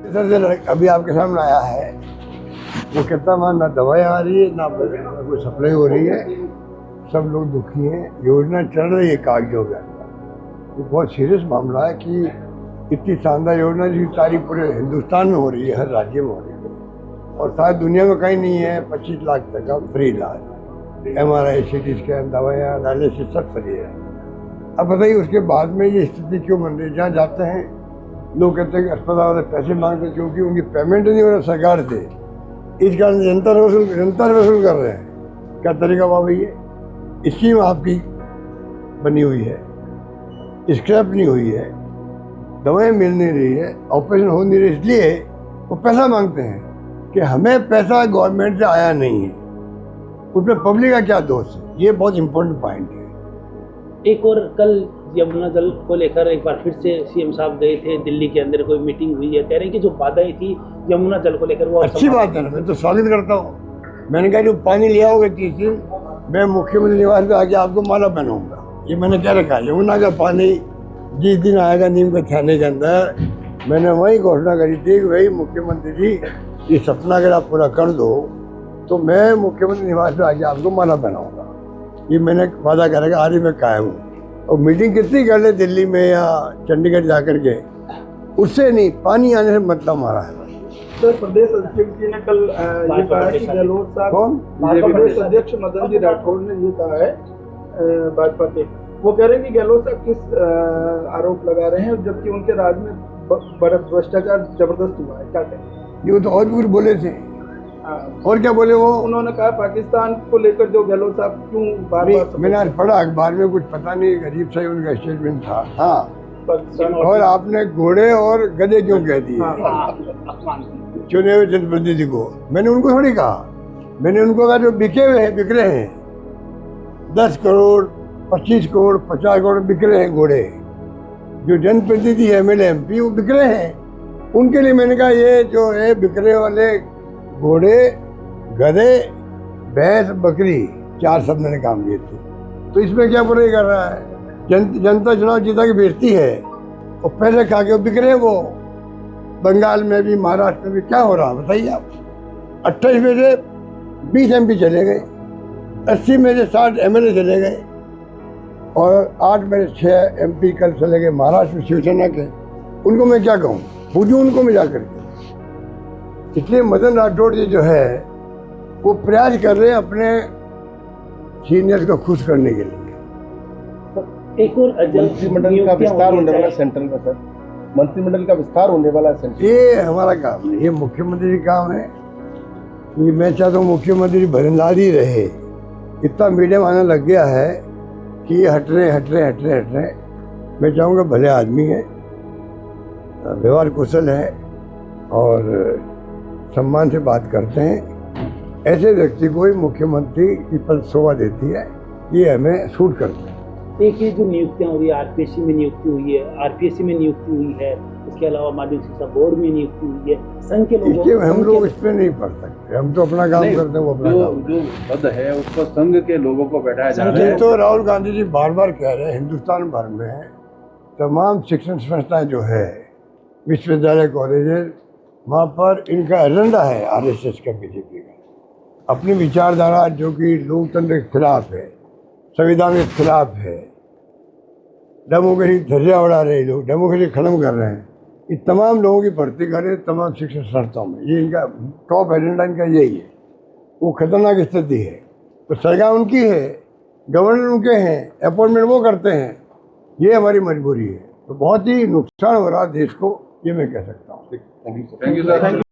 Sir अभी आपके सामने आया है, वो कहता है ना दवाई आ रही है ना कोई सप्लाई हो रही है, सब लोग दुखी हैं। योजना चल रही है कागजों के अंदर। वो बहुत सीरियस मामला है कि इतनी शानदार योजना जिसकी तारीफ पूरे हिंदुस्तान में हो रही है, हर राज्य में हो रही है, और शायद दुनिया में कहीं नहीं है। 25 लाख तक का फ्री इलाज, MRI, CT स्कैन, दवाइयाँ, डायलिसिस सब फ्री है। अब बताइए उसके बाद में ये स्थिति क्यों बन रही है? जहाँ जाते हैं लोग कहते हैं कि अस्पताल वाले पैसे मांगते हैं क्योंकि उनकी पेमेंट नहीं हो रहा सरकार से, इस कारण निरंतर वसूल कर रहे हैं। क्या तरीका बाबा, ये स्कीम आपकी बनी हुई है, स्क्रैप नहीं हुई है, दवाएं मिल नहीं रही है, ऑपरेशन हो नहीं रही, इसलिए वो पैसा मांगते हैं कि हमें पैसा गवर्नमेंट से आया नहीं है। उसमें पब्लिक का क्या दोष है? ये बहुत इंपॉर्टेंट पॉइंट है। एक और कल यमुना जल को लेकर एक बार फिर से CM साहब गए थे दिल्ली के अंदर, कोई मीटिंग हुई है, कह रहे हैं कि जो बाधाएं थी यमुना जल को लेकर वो अच्छी बात है ना, मैं तो स्वागत करता हूँ। मैंने कहा जो पानी लिया होगा 30 दिन, मैं मुख्यमंत्री निवास पे आके आपको माला पहनाऊंगा, ये मैंने क्या रखा है। यमुना का पानी जिस दिन आएगा नीम के थाने के अंदर, मैंने वही घोषणा करी थी कि भाई मुख्यमंत्री जी ये सपना अगर आप पूरा कर दो तो मैं मुख्यमंत्री निवास पे आके आपको माला पहनाऊंगा। ये मैंने वादा करेगा, आज मैं कायम हूँ। और मीटिंग कितनी कर ले दिल्ली में या चंडीगढ़ जाकर के, उससे नहीं, पानी आने से मतलब हमारा है। सर, प्रदेश अध्यक्ष जी ने कल ये कहा है कि गहलोत साहब, प्रदेश अध्यक्ष मदन जी राठौड़ ने ये कहा है भाजपा के, वो कह रहे हैं कि गहलोत साहब किस आरोप लगा रहे हैं जबकि उनके राज में बड़ा भ्रष्टाचार जबरदस्त हुआ है। क्या कहें? ये तो और भी कुछ बोले थे। और क्या बोले वो? उन्होंने कहा पाकिस्तान को लेकर जो गहलोत साहब क्यों बार-बार, मैंने आज पढ़ा अखबार में, कुछ पता नहीं, अजीब सा उनका स्टेटमेंट था। हाँ, और आपने घोड़े और गधे क्यों कह दिए चुने हुए जनप्रतिनिधि को? मैंने उनको थोड़ी कहा, मैंने उनको कहा जो बिके हुए हैं, बिक रहे हैं, 10 करोड़ 25 करोड़ 50 करोड़ बिक रहे हैं घोड़े, जो जनप्रतिनिधि MLA MP वो बिक रहे हैं, उनके लिए मैंने कहा ये जो है बिकने वाले घोड़े, गधे, भैंस, बकरी, 4 शब्द मैंने काम लिए थे। तो इसमें क्या बुराई कर रहा है? जनता चुनाव जीता के बेचती है और पैसे खा के बिक रहे हैं वो। बंगाल में भी, महाराष्ट्र में भी क्या हो रहा है बताइए आप? 28 में से 20 MP चले गए, 80 में से 60 MLA चले गए, और 8 में से 6 MP कल चले गए महाराष्ट्र में शिवसेना के। उनको मैं क्या कहूँ, पूछूँ उनको मैं जाकर के? इसलिए मदन राठौड़ जी जो है वो प्रयास कर रहे हैं अपने सीनियर्स को खुश करने के लिए। एक और मंत्रिमंडल का विस्तार होने वाला सेंट्रल में, सर मंत्रिमंडल का विस्तार होने वाला सेंट्रल, ये हमारा काम है, ये मुख्यमंत्री का काम है। ये मैं चाहता हूँ मुख्यमंत्री भरंदार ही रहे। इतना मीडिया में आने लग गया है कि ये हट रहे। मैं चाहूँगा भले आदमी है, व्यवहार कुशल है और सम्मान से बात करते हैं, ऐसे व्यक्ति को ही मुख्यमंत्री की पद शोभा देती है, ये हमें सूट करते हैं। एक ये जो नियुक्तियाँ हो रही है, RPSC में नियुक्ति हुई है, RPSC में नियुक्ति हुई है, इसके अलावा माध्यमिक शिक्षा बोर्ड में नियुक्ति हुई है, संघ के लोगों, हम लोग इस पर नहीं पढ़ सकते, हम तो अपना काम करते हैं, वो अपना काम। जो पद है उसको संघ के लोगों को बैठाया जा रहा है। तो राहुल गांधी जी बार बार कह रहे हैं, हिंदुस्तान भर में तमाम शिक्षण संस्थाएं जो है, विश्वविद्यालय, कॉलेजेस, वहाँ पर इनका एजेंडा है RSS का, BJP का, अपनी विचारधारा जो कि लोकतंत्र के खिलाफ है, संविधान के खिलाफ है, डेमोक्रेसी धज्जियां उड़ा रहे लोग, डेमोक्रेसी खत्म कर रहे हैं, ये तमाम लोगों की भर्ती कर रहे हैं तमाम शिक्षण संस्थाओं में। ये इनका टॉप एजेंडा इनका यही है। वो खतरनाक स्थिति है, तो सरकार उनकी है, गवर्नर उनके हैं, अपॉइंटमेंट वो करते हैं, ये हमारी मजबूरी है। तो बहुत ही नुकसान हो रहा है देश को, ये मैं कह सकता हूँ। Thank you sir.